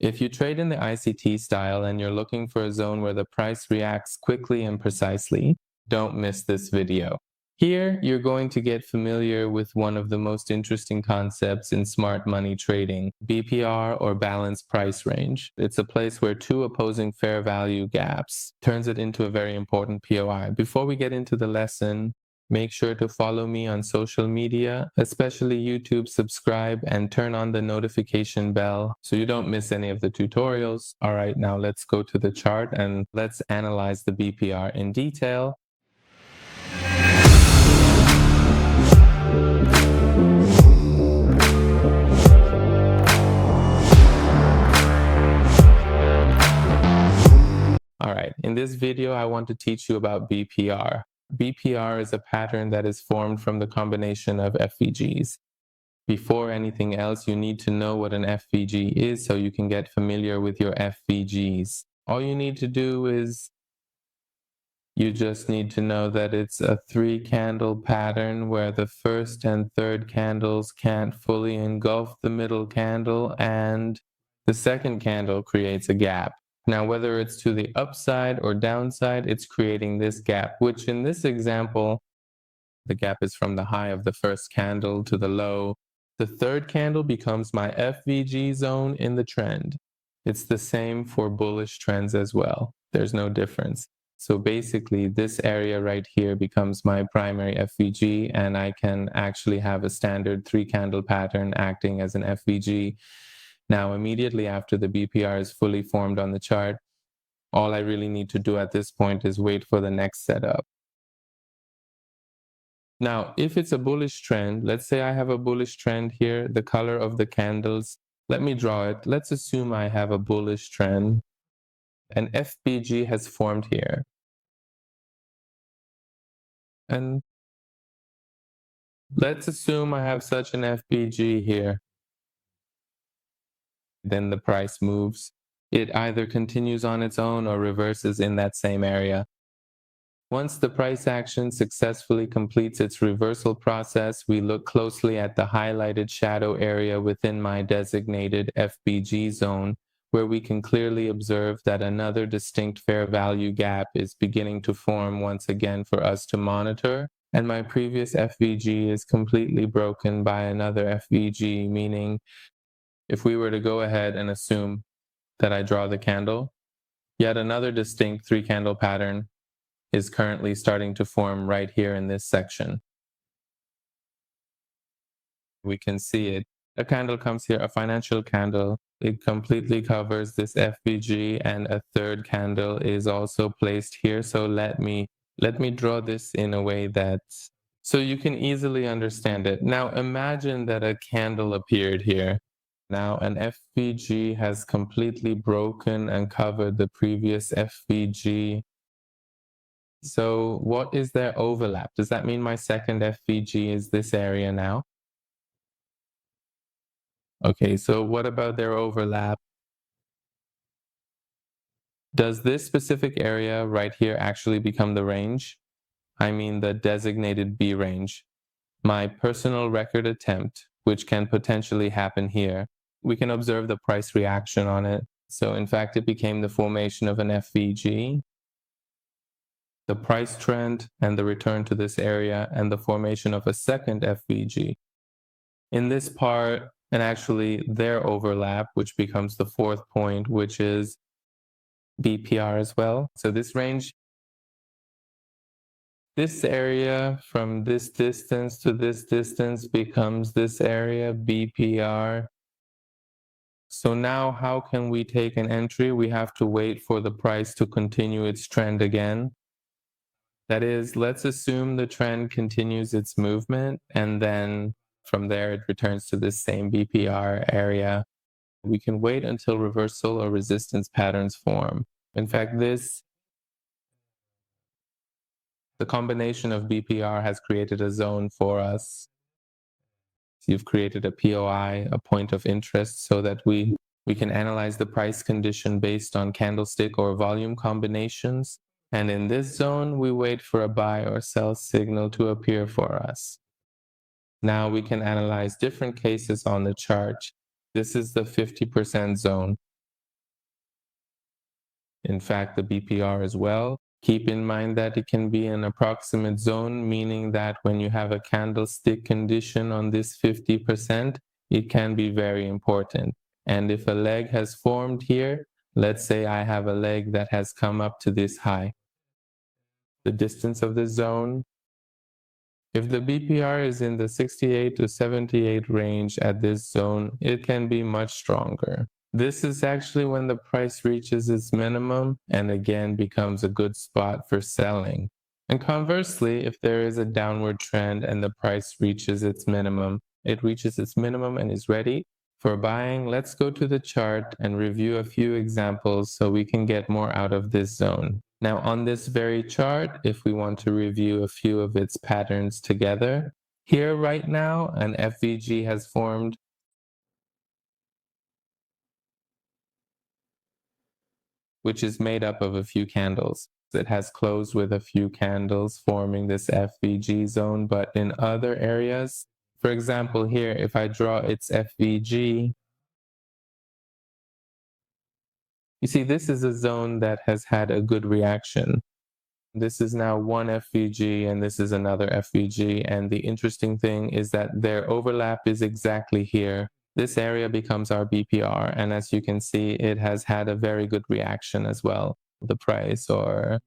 If you trade in the ICT style and you're looking for a zone where the price reacts quickly and precisely, don't miss this video. Here, you're going to get familiar with one of the most interesting concepts in smart money trading, BPR or balanced price range. It's a place where two opposing fair value gaps turns it into a very important POI. Before we get into the lesson, make sure to follow me on social media, especially YouTube, subscribe, and turn on the notification bell so you don't miss any of the tutorials. All right, now let's go to the chart and let's analyze the BPR in detail. All right, in this video, I want to teach you about BPR. BPR is a pattern that is formed from the combination of FVGs. Before anything else, you need to know what an FVG is so you can get familiar with your FVGs. All you need to do is you just need to know that it's a 3-candle pattern where the first and third candles can't fully engulf the middle candle and the second candle creates a gap. Now, whether it's to the upside or downside, it's creating this gap, which in this example, the gap is from the high of the first candle to the low. The third candle becomes my FVG zone in the trend. It's the same for bullish trends as well. There's no difference. So basically, this area right here becomes my primary FVG, and I can actually have a standard 3-candle pattern acting as an FVG. Now, immediately after the BPR is fully formed on the chart, all I really need to do at this point is wait for the next setup. Now, if it's a bullish trend, let's say I have a bullish trend here, the color of the candles, let me draw it. Let's assume I have a bullish trend. An FVG has formed here. And let's assume I have such an FVG here. Then the price moves. It either continues on its own or reverses in that same area. Once the price action successfully completes its reversal process, we look closely at the highlighted shadow area within my designated FVG zone, where we can clearly observe that another distinct fair value gap is beginning to form once again for us to monitor. And my previous FVG is completely broken by another FVG, meaning if we were to go ahead and assume that I draw the candle, yet another distinct 3-candle pattern is currently starting to form right here in this section. We can see it. A candle comes here, a financial candle. It completely covers this FVG, and a third candle is also placed here. So let me draw this in a way that so you can easily understand it. Now imagine that a candle appeared here. Now an FVG has completely broken and covered the previous FVG. So what is their overlap? Does that mean my second FVG is this area now? Okay, so what about their overlap? Does this specific area right here actually become the range? I mean the designated B range. My personal record attempt, which can potentially happen here. We can observe the price reaction on it. So in fact, it became the formation of an FVG, the price trend, and the return to this area, and the formation of a second FVG. In this part, and actually their overlap, which becomes the fourth point, which is BPR as well. So this range, this area from this distance to this distance becomes this area, BPR. So now how can we take an entry? We have to wait for the price to continue its trend again. That is, let's assume the trend continues its movement, and then from there it returns to this same BPR area. We can wait until reversal or resistance patterns form. In fact, the combination of BPR has created a zone for us. You've created a POI, a point of interest, so that we can analyze the price condition based on candlestick or volume combinations. And in this zone, we wait for a buy or sell signal to appear for us. Now we can analyze different cases on the chart. This is the 50% zone. in fact the BPR as well. Keep in mind that it can be an approximate zone, meaning that when you have a candlestick condition on this 50%, it can be very important. And if a leg has formed here, let's say I have a leg that has come up to this high. The distance of the zone, if the BPR is in the 68 to 78 range at this zone, it can be much stronger. This is actually when the price reaches its minimum and again becomes a good spot for selling. And conversely, if there is a downward trend and the price reaches its minimum, and is ready for buying, let's go to the chart and review a few examples so we can get more out of this zone. Now, on this very chart, if we want to review a few of its patterns together, here right now, an FVG has formed, which is made up of a few candles. It has closed with a few candles forming this FVG zone, but in other areas, for example, here, if I draw its FVG, you see this is a zone that has had a good reaction. This is now one FVG and this is another FVG. And the interesting thing is that their overlap is exactly here. This area becomes our BPR. And as you can see, it has had a very good reaction as well. The price or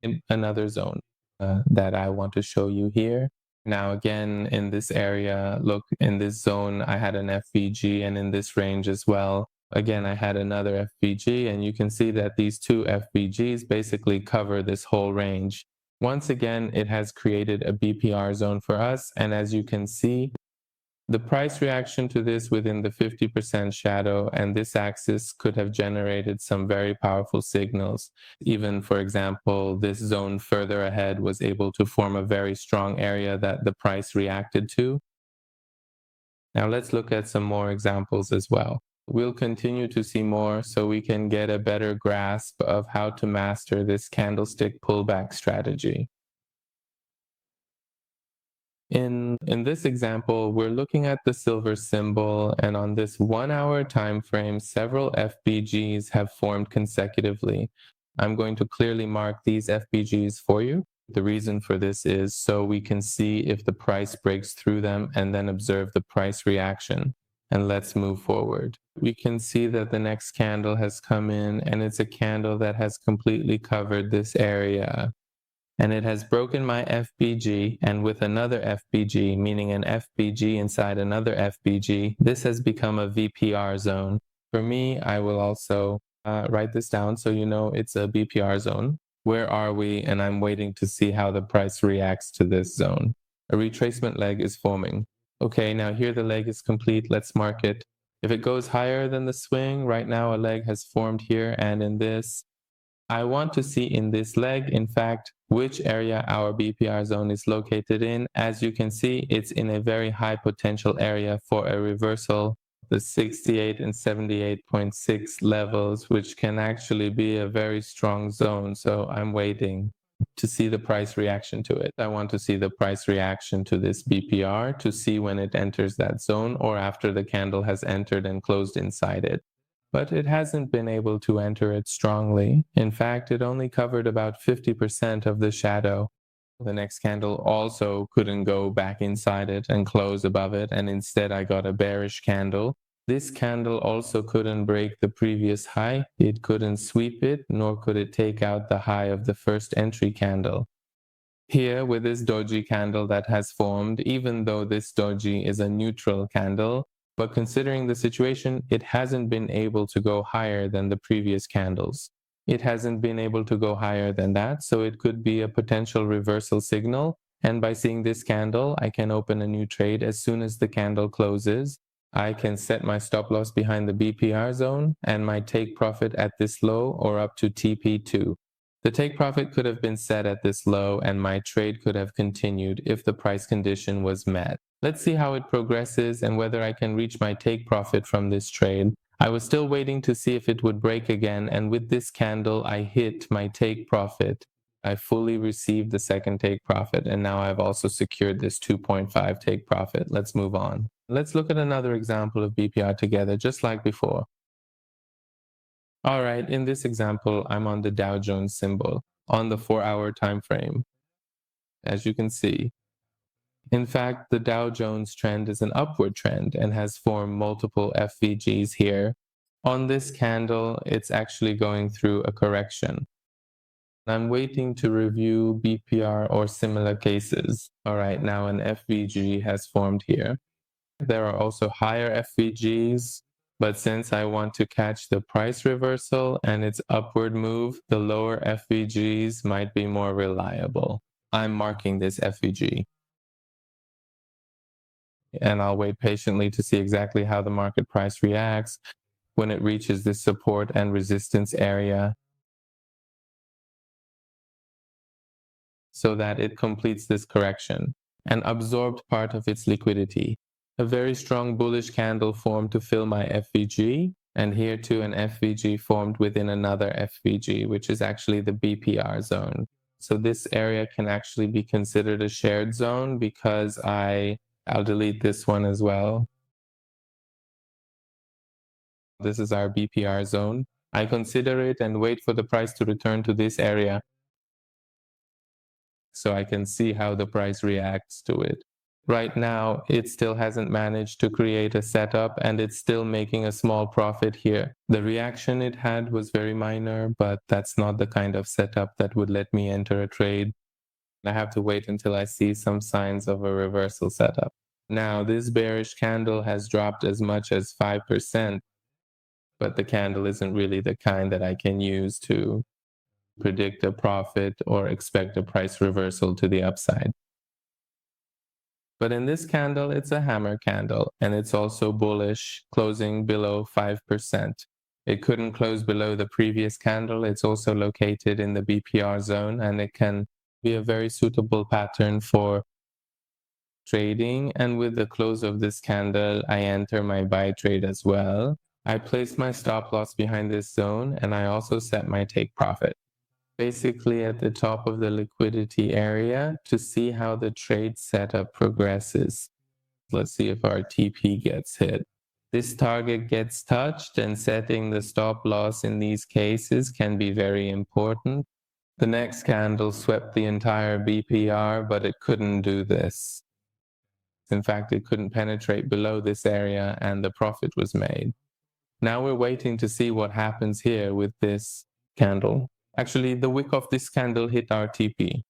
in another zone that I want to show you here. Now, again, in this area, look, in this zone, I had an FVG and in this range as well. Again, I had another FVG, and you can see that these two FVGs basically cover this whole range. Once again, it has created a BPR zone for us, and as you can see, the price reaction to this within the 50% shadow and this axis could have generated some very powerful signals. Even, for example, this zone further ahead was able to form a very strong area that the price reacted to. Now let's look at some more examples as well. We'll continue to see more so we can get a better grasp of how to master this candlestick pullback strategy. In this example, we're looking at the silver symbol, and on this 1 hour time frame, several FVGs have formed consecutively. I'm going to clearly mark these FVGs for you. The reason for this is so we can see if the price breaks through them and then observe the price reaction. And let's move forward. We can see that the next candle has come in, and it's a candle that has completely covered this area. And it has broken my FVG, and with another FVG, meaning an FVG inside another FVG, this has become a BPR zone. For me, I will also write this down so you know it's a BPR zone. Where are we? And I'm waiting to see how the price reacts to this zone. A retracement leg is forming. Okay, now here the leg is complete. Let's mark it. If it goes higher than the swing, right now a leg has formed here, and in this, I want to see in this leg, in fact, which area our BPR zone is located in. As you can see, it's in a very high potential area for a reversal, the 68 and 78.6 levels, which can actually be a very strong zone. So I'm waiting to see the price reaction to it. I want to see the price reaction to this BPR to see when it enters that zone or after the candle has entered and closed inside it. But it hasn't been able to enter it strongly. In fact, it only covered about 50% of the shadow. The next candle also couldn't go back inside it and close above it, and instead I got a bearish candle. This candle also couldn't break the previous high. It couldn't sweep it, nor could it take out the high of the first entry candle. Here, with this doji candle that has formed, even though this doji is a neutral candle, but considering the situation, it hasn't been able to go higher than the previous candles. It hasn't been able to go higher than that, so it could be a potential reversal signal. And by seeing this candle, I can open a new trade as soon as the candle closes. I can set my stop loss behind the BPR zone and my take profit at this low or up to TP2. The take profit could have been set at this low and my trade could have continued if the price condition was met. Let's see how it progresses and whether I can reach my take profit from this trade. I was still waiting to see if it would break again, and with this candle, I hit my take profit. I fully received the second take profit, and now I've also secured this 2.5 take profit. Let's move on. Let's look at another example of BPR together, just like before. All right, in this example, I'm on the Dow Jones symbol on the 4-hour time frame, as you can see. In fact, the Dow Jones trend is an upward trend and has formed multiple FVGs here. On this candle, it's actually going through a correction. I'm waiting to review BPR or similar cases. All right, now an FVG has formed here. There are also higher FVGs, but since I want to catch the price reversal and its upward move, the lower FVGs might be more reliable. I'm marking this FVG. And I'll wait patiently to see exactly how the market price reacts when it reaches this support and resistance area so that it completes this correction and absorbed part of its liquidity. A very strong bullish candle formed to fill my FVG, and here too an FVG formed within another FVG, which is actually the BPR zone. So this area can actually be considered a shared zone because I'll delete this one as well. This is our BPR zone. I consider it and wait for the price to return to this area so I can see how the price reacts to it. Right now, it still hasn't managed to create a setup and it's still making a small profit here. The reaction it had was very minor, but that's not the kind of setup that would let me enter a trade. I have to wait until I see some signs of a reversal setup. Now, this bearish candle has dropped as much as 5%, but the candle isn't really the kind that I can use to predict a profit or expect a price reversal to the upside. But in this candle, it's a hammer candle, and it's also bullish, closing below 5%. It couldn't close below the previous candle. It's also located in the BPR zone, and it can be a very suitable pattern for trading. And with the close of this candle, I enter my buy trade as well. I place my stop loss behind this zone, and I also set my take profit basically at the top of the liquidity area to see how the trade setup progresses. Let's see if our TP gets hit. This target gets touched, and setting the stop loss in these cases can be very important. The next candle swept the entire BPR, but it couldn't do this. In fact, it couldn't penetrate below this area and the profit was made. Now we're waiting to see what happens here with this candle. Actually, the wick of this candle hit our TP.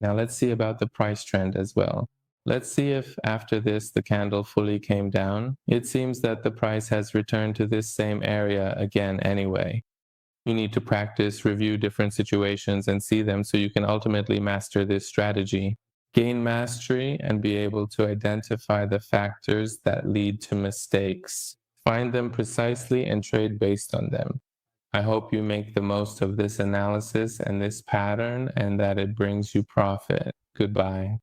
Now let's see about the price trend as well. Let's see if after this the candle fully came down. It seems that the price has returned to this same area again anyway. You need to practice, review different situations and see them so you can ultimately master this strategy. Gain mastery and be able to identify the factors that lead to mistakes. Find them precisely and trade based on them. I hope you make the most of this analysis and this pattern and that it brings you profit. Goodbye.